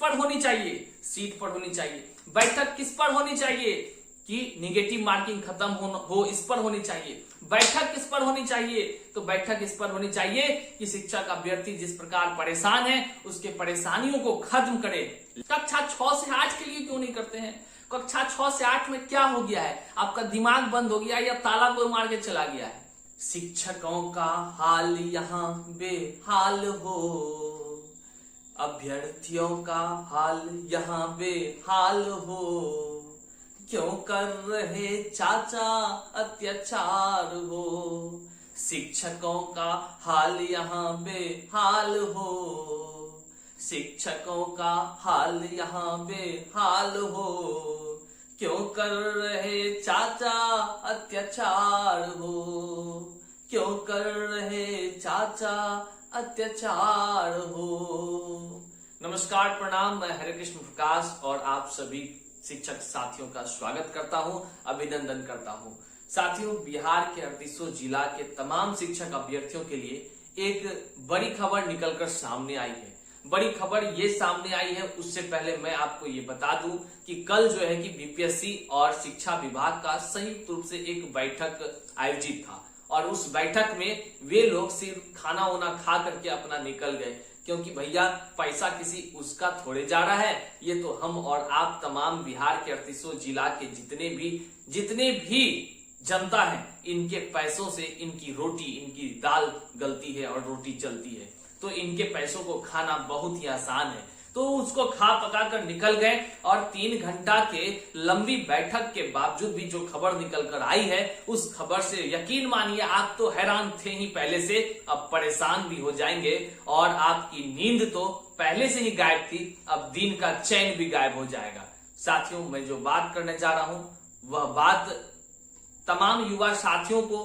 पर होनी चाहिए? सीट पर होनी चाहिए। बैठक किस पर होनी चाहिए कि निगेटिव मार्किंग खत्म हो इस पर होनी चाहिए। बैठक किस पर होनी चाहिए? तो बैठक इस पर होनी चाहिए कि शिक्षक अभ्यर्थी जिस प्रकार परेशान है उसके परेशानियों को खत्म करे। कक्षा 6 से 8 के लिए क्यों नहीं करते हैं? कक्षा 6 से 8 में क्या हो गया है? आपका दिमाग बंद हो गया या ताला कोई मार के चला गया है? शिक्षकों का हाल यहाँ बेहाल हो, अभ्यर्थियों का हाल यहाँ बेहाल हो, क्यों कर रहे चाचा अत्याचार हो। शिक्षकों का हाल यहाँ बेहाल हो, शिक्षकों का हाल यहाँ बेहाल हो, क्यों कर रहे चाचा अत्याचार हो, क्यों कर रहे चाचा अत्याचार हो। नमस्कार, प्रणाम, मैं हरे कृष्ण प्रकाश और आप सभी शिक्षक साथियों का स्वागत करता हूं, अभिनंदन करता हूं। साथियों, बिहार के 38 जिला के तमाम शिक्षक अभ्यर्थियों के लिए एक बड़ी खबर निकलकर सामने आई है। बड़ी खबर ये सामने आई है, उससे पहले मैं आपको ये बता दूं कि कल जो है कि बीपीएससी और शिक्षा विभाग का संयुक्त रूप से एक बैठक आयोजित था और उस बैठक में वे लोग सिर्फ खाना वाना खा करके अपना निकल गए, क्योंकि भैया पैसा किसी उसका थोड़े जा रहा है। ये तो हम और आप तमाम बिहार के 38 जिला के जितने भी जनता है, इनके पैसों से इनकी रोटी, इनकी दाल गलती है और रोटी चलती है, तो इनके पैसों को खाना बहुत ही आसान है। तो उसको खा पका कर निकल गए और 3 घंटा के लंबी बैठक के बावजूद भी जो खबर निकल कर आई है, उस खबर से यकीन मानिए आप तो हैरान थे ही पहले से, अब परेशान भी हो जाएंगे और आपकी नींद तो पहले से ही गायब थी, अब दिन का चैन भी गायब हो जाएगा। साथियों, मैं जो बात करने जा रहा हूं वह बात तमाम युवा साथियों को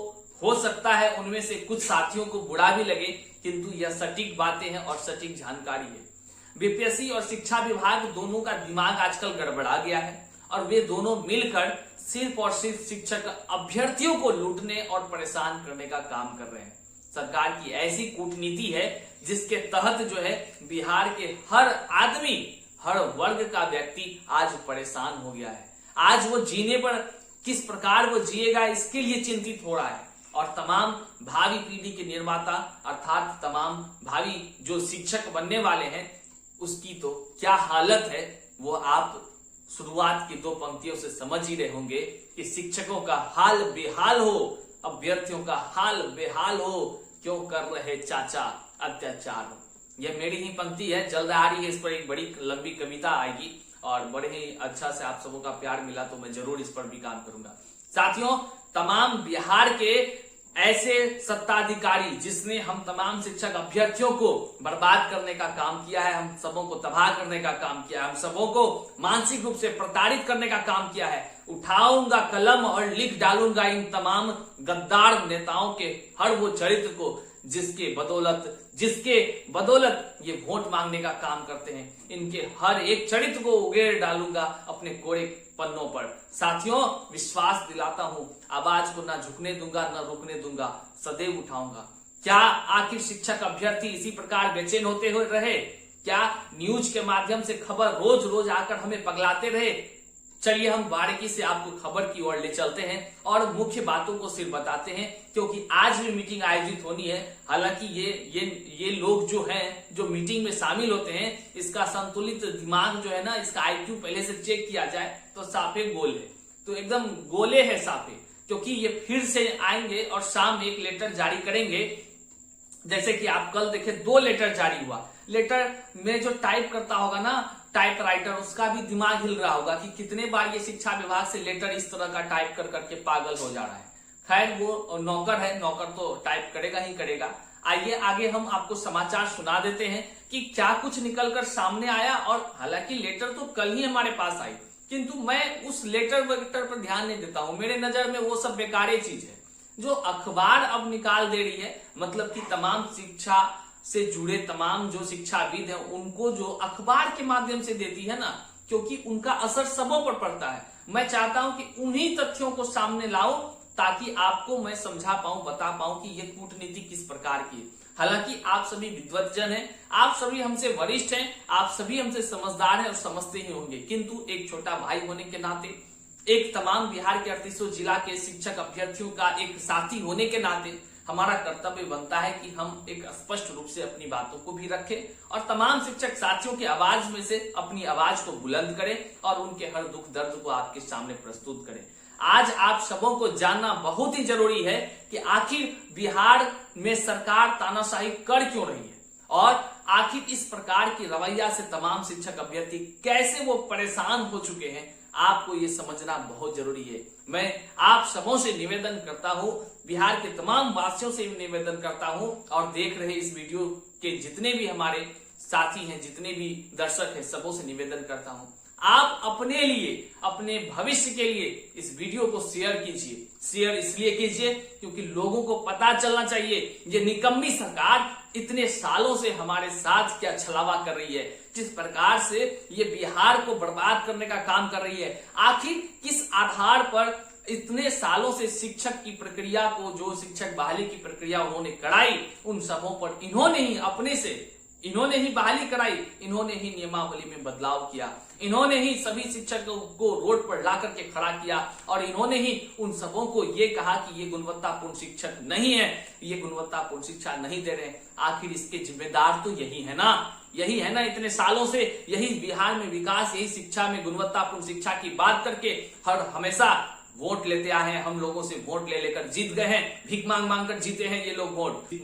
हो सकता है उनमें से कुछ साथियों को बुरा भी लगे, किंतु यह सटीक बातें हैं और सटीक जानकारी है। बीपीएससी और शिक्षा विभाग दोनों का दिमाग आजकल गड़बड़ा गया है और वे दोनों मिलकर सिर्फ और सिर्फ शिक्षक अभ्यर्थियों को लूटने और परेशान करने का काम कर रहे हैं। सरकार की ऐसी कूटनीति है जिसके तहत जो है बिहार के हर आदमी, हर वर्ग का व्यक्ति आज परेशान हो गया है। आज वो जीने पर किस प्रकार वो जिएगा इसके लिए चिंतित हो रहा है और तमाम भावी पीढ़ी के निर्माता अर्थात तमाम भावी जो शिक्षक बनने वाले हैं उसकी तो क्या हालत है वो आप शुरुआत की 2 पंक्तियों से समझ ही रहे होंगे कि शिक्षकों का हाल बेहाल हो, अभ्यर्थियों का हाल बेहाल हो, क्यों कर रहे चाचा अत्याचार हो। यह मेरी ही पंक्ति है, जल्द आ रही है इस पर एक बड़ी लंबी कविता आएगी और बड़े ही अच्छा से आप सबों का प्यार मिला तो मैं जरूर इस पर भी काम करूंगा। साथियों, तमाम बिहार के ऐसे सत्ताधिकारी जिसने हम तमाम शिक्षक अभ्यर्थियों को बर्बाद करने का काम किया है, हम सबों को तबाह करने का काम किया है, हम सबों को मानसिक रूप से प्रताड़ित करने का काम किया है, उठाऊंगा कलम और लिख डालूंगा इन तमाम गद्दार नेताओं के हर वो चरित्र को जिसके बदौलत ये वोट मांगने का काम करते हैं। इनके हर एक चरित्र को उगेड़ डालूंगा अपने कोरे पन्नों पर। साथियों, विश्वास दिलाता हूं, आवाज को ना झुकने दूंगा ना रुकने दूंगा, सदैव उठाऊंगा। क्या आखिर शिक्षक अभ्यर्थी इसी प्रकार बेचैन होते हुए रहे? क्या न्यूज के माध्यम से खबर रोज रोज आकर हमें पगलाते रहे? चलिए हम बारीकी से आपको खबर की ओर ले चलते हैं और मुख्य बातों को सिर्फ बताते हैं, क्योंकि आज भी मीटिंग आयोजित होनी है। हालांकि ये लोग जो हैं, जो मीटिंग में शामिल होते हैं, इसका संतुलित दिमाग जो है ना, इसका आईक्यू पहले से चेक किया जाए तो साफे गोल है, तो एकदम गोले है साफे, क्योंकि ये फिर से आएंगे और शाम में एक लेटर जारी करेंगे। जैसे कि आप कल देखे 2 लेटर जारी हुआ। लेटर में जो टाइप करता होगा ना टाइप राइटर, उसका भी दिमाग हिल रहा होगा कि कितने बार ये शिक्षा विभाग से लेटर इस तरह का टाइप कर करके पागल हो जा रहा है। खैर, वो नौकर है, नौकर तो टाइप करेगा ही करेगा। आइए आगे हम आपको समाचार सुना देते हैं कि क्या कुछ निकलकर सामने आया। और हालांकि लेटर तो कल ही हमारे पास आई, किंतु मैं उस लेटर वेटर पर ध्यान नहीं देता हूं। मेरे नजर में वो सब बेकार चीज है जो अखबार अब निकाल दे रही है। मतलब कि तमाम शिक्षा से जुड़े तमाम जो शिक्षाविद हैं उनको जो अखबार के माध्यम से देती है ना, क्योंकि उनका असर सबों पर पड़ता है। मैं चाहता हूं कि उन्हीं तथ्यों को सामने लाओ ताकि आपको मैं समझा पाऊं, बता पाऊं कि ये कूटनीति किस प्रकार की है। हालांकि आप सभी विद्वतजन हैं, आप सभी हमसे वरिष्ठ हैं, आप सभी हमसे समझदार हैं और समझते ही होंगे, किंतु एक छोटा भाई होने के नाते, एक तमाम बिहार के 38 जिला के शिक्षक अभ्यर्थियों का एक साथी होने के नाते हमारा कर्तव्य बनता है कि हम एक स्पष्ट रूप से अपनी बातों को भी रखें और तमाम शिक्षक साथियों की आवाज में से अपनी आवाज को बुलंद करें और उनके हर दुख दर्द को आपके सामने प्रस्तुत करें। आज आप सबों को जानना बहुत ही जरूरी है कि आखिर बिहार में सरकार तानाशाही कर क्यों रही है और आखिर इस प्रकार की रवैया से तमाम शिक्षक अभ्यर्थी कैसे वो परेशान हो चुके हैं। आपको ये समझना बहुत जरूरी है। मैं आप सबों से निवेदन करता हूं, बिहार के तमाम वासियों से निवेदन करता हूं और देख रहे इस वीडियो के जितने भी हमारे साथी हैं, जितने भी दर्शक हैं, सबों से निवेदन करता हूं, आप अपने लिए, अपने भविष्य के लिए इस वीडियो को शेयर कीजिए। शेयर इसलिए कीजिए क्योंकि लोगों को पता चलना चाहिए ये निकम्मी सरकार इतने सालों से हमारे साथ क्या छलावा कर रही है, जिस प्रकार से ये बिहार को बर्बाद करने का काम कर रही है। आखिर किस आधार पर इतने सालों से शिक्षक की प्रक्रिया को, जो शिक्षक बहाली की प्रक्रिया उन्होंने कराई, उन सबों पर इन्होंने ही अपने से इन्होंने ही बहाली कराई, इन्होंने ही नियमावली में बदलाव किया, इन्होंने ही सभी शिक्षकों को रोड पर ला करके खड़ा किया और इन्होंने ही उन सबों को ये कहा कि ये गुणवत्तापूर्ण शिक्षक नहीं है, ये गुणवत्तापूर्ण शिक्षा नहीं दे रहे। आखिर इसके जिम्मेदार तो यही है ना, यही है ना, इतने सालों से यही बिहार में विकास, यही शिक्षा में गुणवत्तापूर्ण शिक्षा की बात करके हर हमेशा वोट लेते आए हैं। हम लोगों से वोट ले लेकर जीत गए हैं, भीख मांग मांग कर जीते हैं ये लोग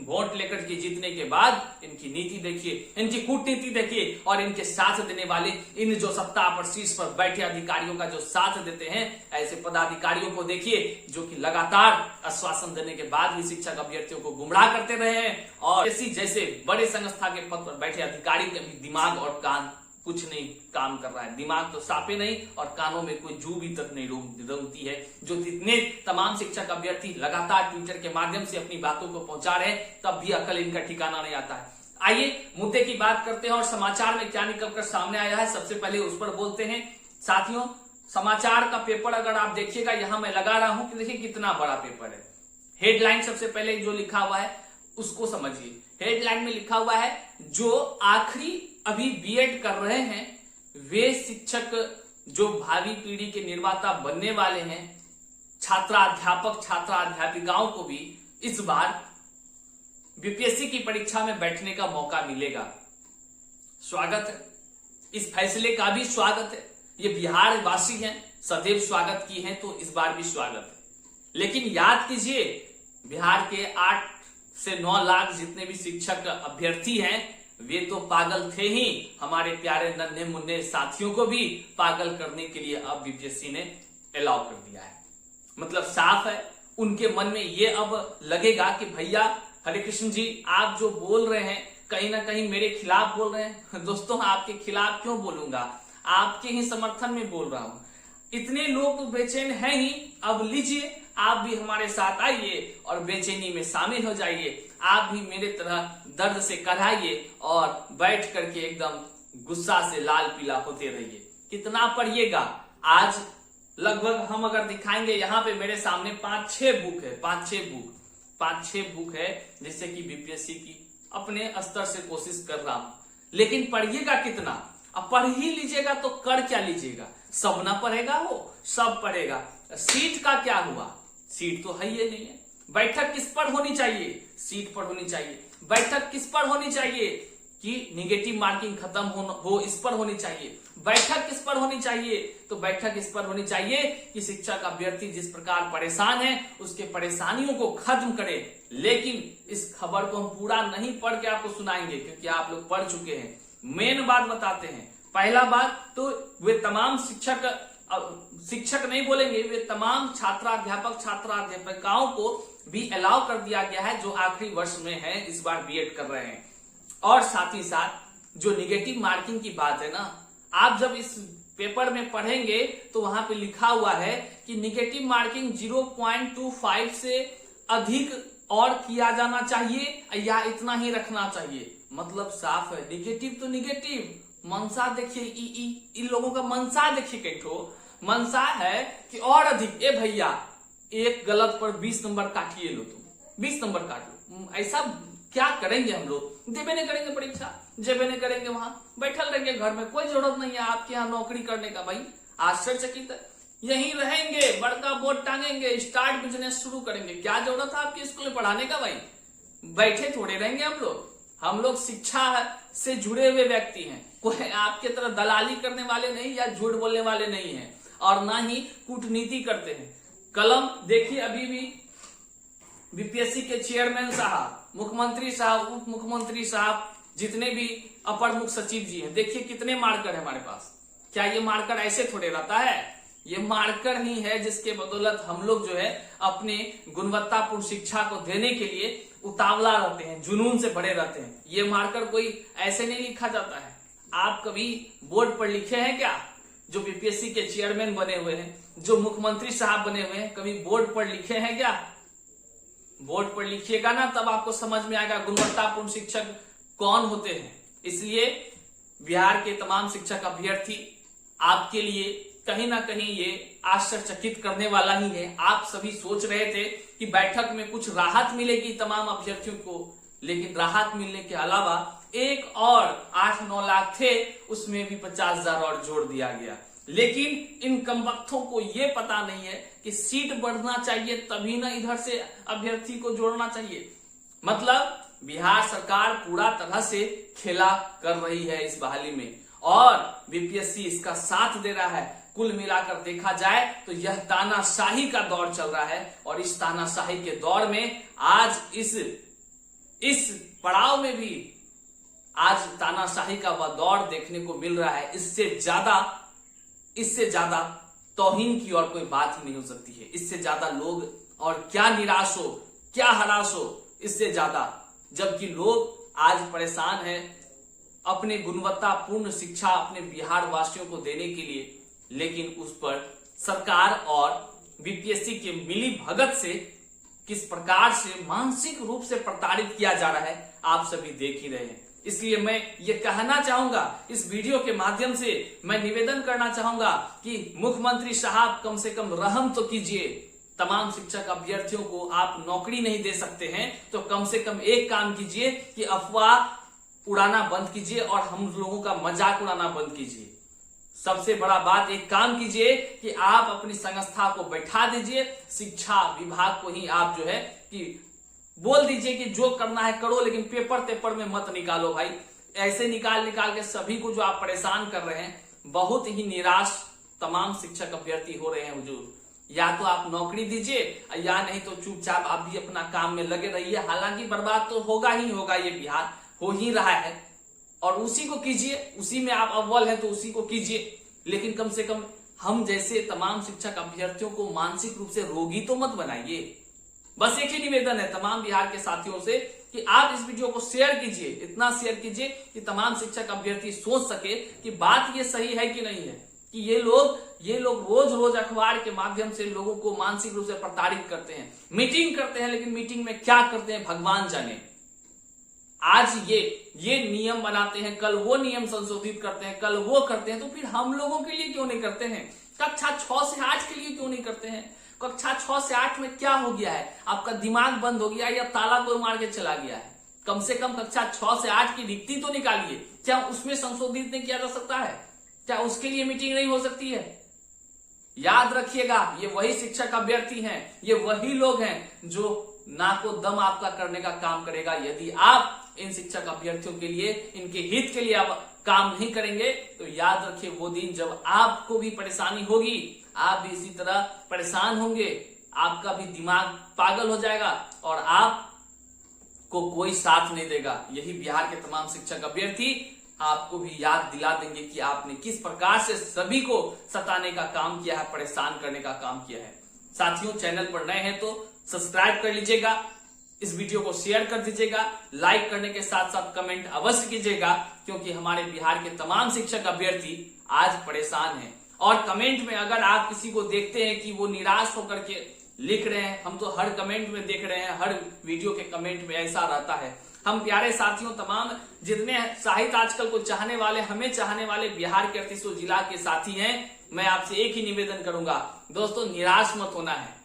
वोट लेकर के जीतने के बाद इनकी नीति देखिए, इनकी कूटनीति देखिए और इनके साथ देने वाले, इन जो सत्ता पर शीर्ष पर बैठे अधिकारियों का जो साथ देते हैं, ऐसे पदाधिकारियों को देखिए जो कि लगातार आश्वासन देने के बाद भी शिक्षक अभ्यर्थियों को गुमराह करते रहे हैं और जैसे बड़े संस्था के पद पर बैठे अधिकारी के भी दिमाग और कान कुछ नहीं काम कर रहा है। दिमाग तो साफे नहीं और कानों में कोई जू भी तक नहीं रेंगती है। जो इतने तमाम शिक्षक अभ्यर्थी लगातार ट्विटर के माध्यम से अपनी बातों को पहुंचा रहे हैं, तब भी अकल इनका ठिकाना नहीं आता है। आइए मुद्दे की बात करते हैं और समाचार में क्या निकल कर सामने आया है, सबसे पहले उस पर बोलते हैं। साथियों, समाचार का पेपर अगर आप देखिएगा, यहां मैं लगा रहा हूं कि देखिए कितना बड़ा पेपर है। हेडलाइन सबसे पहले जो लिखा हुआ है उसको समझिए। हेडलाइन में लिखा हुआ है, जो आखिरी अभी बीएड कर रहे हैं वे शिक्षक जो भावी पीढ़ी के निर्माता बनने वाले हैं, छात्राध्यापक छात्राध्यापिकाओं को भी इस बार बीपीएससी की परीक्षा में बैठने का मौका मिलेगा। स्वागत है, इस फैसले का भी स्वागत है। ये बिहार वासी हैं, सदैव स्वागत की हैं, तो इस बार भी स्वागत है। लेकिन याद कीजिए, बिहार के 8 से 9 लाख जितने भी शिक्षक अभ्यर्थी हैं वे तो पागल थे ही। हमारे प्यारे नन्हे मुन्ने साथियों को भी पागल करने के लिए अब बीपीएससी ने अलाउ कर दिया है। मतलब साफ है, उनके मन में ये अब लगेगा कि भैया हरे कृष्ण जी, आप जो बोल रहे हैं कहीं ना कहीं मेरे खिलाफ बोल रहे हैं। दोस्तों, आपके खिलाफ क्यों बोलूंगा, आपके ही समर्थन में बोल रहा हूं। इतने लोग बेचैन हैं ही, अब लीजिए आप भी हमारे साथ आइए और बेचैनी में शामिल हो जाइए। आप भी मेरे तरह दर्द से कराइए और बैठ करके एकदम गुस्सा से लाल पीला होते रहिए। कितना पढ़िएगा, आज लगभग हम अगर दिखाएंगे, यहाँ पे मेरे सामने 5-6 बुक है, 5-6 बुक है जिससे कि बीपीएससी की अपने स्तर से कोशिश कर रहा हूं। लेकिन पढ़िएगा कितना, अब पढ़ ही लीजिएगा तो कर क्या लीजिएगा, सब ना पढ़ेगा, वो सब पढ़ेगा। सीट का क्या हुआ, सीट तो है ही नहीं है। बैठक किस पर होनी चाहिए, सीट पर होनी चाहिए। बैठक किस पर होनी चाहिए कि निगेटिव मार्किंग खत्म हो इस पर होनी चाहिए। बैठक किस पर होनी चाहिए, तो बैठक इस पर होनी चाहिए कि शिक्षक अभ्यर्थी जिस प्रकार परेशान है उसके परेशानियों को खत्म करे। लेकिन इस खबर को हम पूरा नहीं पढ़ के आपको सुनाएंगे क्योंकि आप लोग पढ़ चुके हैं। मेन बात बताते हैं। पहला बात तो वे तमाम शिक्षक नहीं बोलेंगे, वे तमाम छात्राध्यापक छात्राध्यापिकाओं को भी अलाउ कर दिया गया है जो आखिरी वर्ष में है, इस बार बीएड कर रहे हैं। और साथ ही साथ जो निगेटिव मार्किंग की बात है ना, आप जब इस पेपर में पढ़ेंगे तो वहां पे लिखा हुआ है कि निगेटिव मार्किंग 0.25 से अधिक और किया जाना चाहिए या इतना ही रखना चाहिए। मतलब साफ है, निगेटिव तो निगेटिव, मनसा देखिए, इन लोगों का मनसा देखिए, कैठो मनसा है कि और अधिक। ए भैया, एक गलत पर 20 नंबर काटिए लो, तुम 20 नंबर काट लो, ऐसा क्या करेंगे हम लोग? देवे नहीं करेंगे परीक्षा, जेबे नहीं करेंगे, वहां बैठल रहेंगे घर में, कोई जरूरत नहीं है आपके यहाँ नौकरी करने का। भाई आश्चर्यचकित है, यहीं रहेंगे, बड़का बोर्ड टांगेंगे, स्टार्ट बिजनेस शुरू करेंगे, क्या जरूरत है आपके स्कूल में पढ़ाने का? भाई बैठे थोड़े रहेंगे हम लोग शिक्षा से जुड़े हुए व्यक्ति हैं, कोई आपके तरह दलाली करने वाले नहीं या झूठ बोलने वाले नहीं हैं, और ना ही कूटनीति करते हैं। कलम देखिए, अभी भी बीपीएससी के चेयरमैन साहब, मुख्यमंत्री साहब, उप मुख्यमंत्री साहब, जितने भी अपर मुख्य सचिव जी हैं, देखिए कितने मार्कर है हमारे पास। क्या ये मार्कर ऐसे थोड़े रहता है? ये मार्कर ही है जिसके बदौलत हम लोग जो है अपने गुणवत्तापूर्ण शिक्षा को देने के लिए उतावला रहते हैं, जुनून से भरे रहते हैं। ये मार्कर कोई ऐसे नहीं लिखा जाता है। आप कभी बोर्ड पर लिखे हैं क्या? जो बीपीएससी के चेयरमैन बने हुए हैं, जो मुख्यमंत्री साहब बने हुए हैं, कभी बोर्ड पर लिखे हैं क्या? बोर्ड पर लिखिएगा ना, तब आपको समझ में आएगा गुणवत्तापूर्ण शिक्षक कौन होते हैं। इसलिए बिहार के तमाम शिक्षक अभ्यर्थी, आपके लिए कहीं ना कहीं ये आश्चर्यचकित करने वाला ही है। आप सभी सोच रहे थे कि बैठक में कुछ राहत मिलेगी तमाम अभ्यर्थियों को, लेकिन राहत मिलने के अलावा एक और 8-9 लाख थे, उसमें भी 50,000 और जोड़ दिया गया। लेकिन इन कमबख्तों को ये पता नहीं है कि सीट बढ़ना चाहिए, तभी ना इधर से अभ्यर्थी को जोड़ना चाहिए। मतलब बिहार सरकार पूरा तरह से खेला कर रही है इस बहाली में, और बीपीएससी इसका साथ दे रहा है। कुल मिलाकर देखा जाए तो यह तानाशाही का दौर चल रहा है, और इस तानाशाही के दौर में आज इस पड़ाव में भी आज तानाशाही का वह दौर देखने को मिल रहा है। इससे ज्यादा तौहीन की और कोई बात ही नहीं हो सकती है। इससे ज्यादा लोग और क्या निराश हो, क्या हराश हो, इससे ज्यादा, जबकि लोग आज परेशान हैं अपने गुणवत्तापूर्ण शिक्षा अपने बिहार वासियों को देने के लिए, लेकिन उस पर सरकार और बीपीएससी के मिली भगत से किस प्रकार से मानसिक रूप से प्रताड़ित किया जा रहा है आप सभी देख ही रहे हैं। इसलिए मैं ये कहना चाहूंगा, इस वीडियो के माध्यम से मैं निवेदन करना चाहूंगा कि मुख्यमंत्री साहब कम से कम रहम तो कीजिए। तमाम शिक्षक अभ्यर्थियों को आप नौकरी नहीं दे सकते हैं तो कम से कम एक काम कीजिए कि अफवाह उड़ाना बंद कीजिए और हम लोगों का मजाक उड़ाना बंद कीजिए। सबसे बड़ा बात, एक काम कीजिए कि आप अपनी संस्था को बैठा दीजिए, शिक्षा विभाग को ही आप जो है कि बोल दीजिए कि जो करना है करो, लेकिन पेपर में मत निकालो। भाई ऐसे निकाल के सभी को जो आप परेशान कर रहे हैं, बहुत ही निराश तमाम शिक्षक अभ्यर्थी हो रहे हैं। हुजूर, या तो आप नौकरी दीजिए या नहीं तो चुपचाप आप भी अपना काम में लगे रहिए। हालांकि बर्बाद तो होगा ही होगा, ये बिहार हो ही रहा है, और उसी को कीजिए, उसी में आप अव्वल हैं तो उसी को कीजिए। लेकिन कम से कम हम जैसे तमाम शिक्षक अभ्यर्थियों को मानसिक रूप से रोगी तो मत बनाइए। बस एक ही निवेदन है तमाम बिहार के साथियों से कि आप इस वीडियो को शेयर कीजिए, इतना शेयर कीजिए कि तमाम शिक्षक अभ्यर्थी सोच सके कि बात ये सही है कि नहीं है, कि ये लोग रोज अखबार के माध्यम से लोगों को मानसिक रूप से प्रताड़ित करते हैं, मीटिंग करते हैं, लेकिन मीटिंग में क्या करते हैं भगवान जाने। आज ये नियम बनाते हैं, कल वो नियम संशोधित करते हैं, कल वो करते हैं, तो फिर हम लोगों के लिए क्यों नहीं करते हैं? कक्षा 6 से 8 के लिए क्यों नहीं करते हैं? कक्षा 6 से 8 में क्या हो गया है? आपका दिमाग बंद हो गया या ताला कोई मार के चला गया है? कम से कम कक्षा 6 से 8 की रिक्ति तो निकालिए। क्या उसमें संशोधित नहीं किया जा सकता है? क्या उसके लिए मीटिंग नहीं हो सकती है? याद रखिएगा, ये वही शिक्षक अभ्यर्थी हैं, ये वही लोग हैं जो नाको दम आपका करने का काम करेगा। यदि आप इन शिक्षक अभ्यर्थियों के लिए, इनके हित के लिए आप काम नहीं करेंगे तो याद रखिए वो दिन जब आपको भी परेशानी होगी, आप भी इसी तरह परेशान होंगे, आपका भी दिमाग पागल हो जाएगा और आपको कोई साथ नहीं देगा। यही बिहार के तमाम शिक्षक अभ्यर्थी आपको भी याद दिला देंगे कि आपने किस प्रकार से सभी को सताने का काम किया है, परेशान करने का काम किया है। साथियों, चैनल पर नए हैं तो सब्सक्राइब कर लीजिएगा, इस वीडियो को शेयर कर दीजिएगा, लाइक करने के साथ साथ कमेंट अवश्य कीजिएगा, क्योंकि हमारे बिहार के तमाम शिक्षक अभ्यर्थी आज परेशान हैं। और कमेंट में अगर आप किसी को देखते हैं कि वो निराश होकर के लिख रहे हैं, हम तो हर कमेंट में देख रहे हैं, हर वीडियो के कमेंट में ऐसा रहता है। हम प्यारे साथियों, तमाम जितने साहित्य आजकल को चाहने वाले, हमें चाहने वाले बिहार के 38 जिला के साथी हैं, मैं आपसे एक ही निवेदन करूंगा, दोस्तों निराश मत होना है।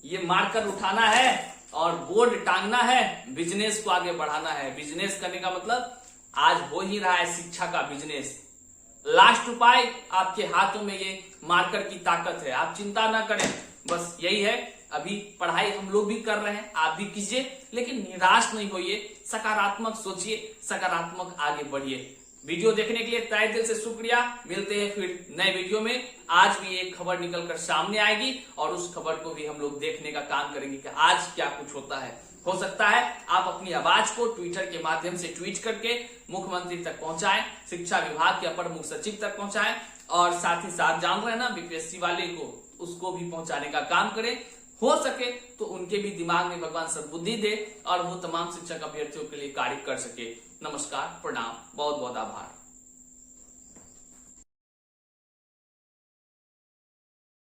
ये मार्कर उठाना है और बोर्ड टांगना है, बिजनेस को आगे बढ़ाना है। बिजनेस करने का मतलब आज हो ही रहा है शिक्षा का बिजनेस। लास्ट उपाय आपके हाथों में ये मार्कर की ताकत है, आप चिंता ना करें, बस यही है। अभी पढ़ाई हम लोग भी कर रहे हैं, आप भी कीजिए, लेकिन निराश नहीं होइए, सकारात्मक सोचिए, सकारात्मक आगे बढ़िए। वीडियो देखने के लिए तहे दिल से शुक्रिया। मिलते हैं फिर नए वीडियो में। आज भी एक खबर निकलकर सामने आएगी और उस खबर को भी हम लोग देखने का काम करेंगे कि आज क्या कुछ होता है। हो सकता है आप अपनी आवाज को ट्विटर के माध्यम से ट्वीट करके मुख्यमंत्री तक पहुंचाएं, शिक्षा विभाग के अपर मुख्य सचिव तक पहुंचाएं, और साथ ही साथ जान रहे हैं ना बीपीएससी वाले को, उसको भी पहुंचाने का काम करें। हो सके तो उनके भी दिमाग में भगवान सद्बुद्धि दे और वो तमाम शिक्षक अभ्यर्थियों के लिए कार्य कर सके। नमस्कार, प्रणाम, बहुत बहुत आभार।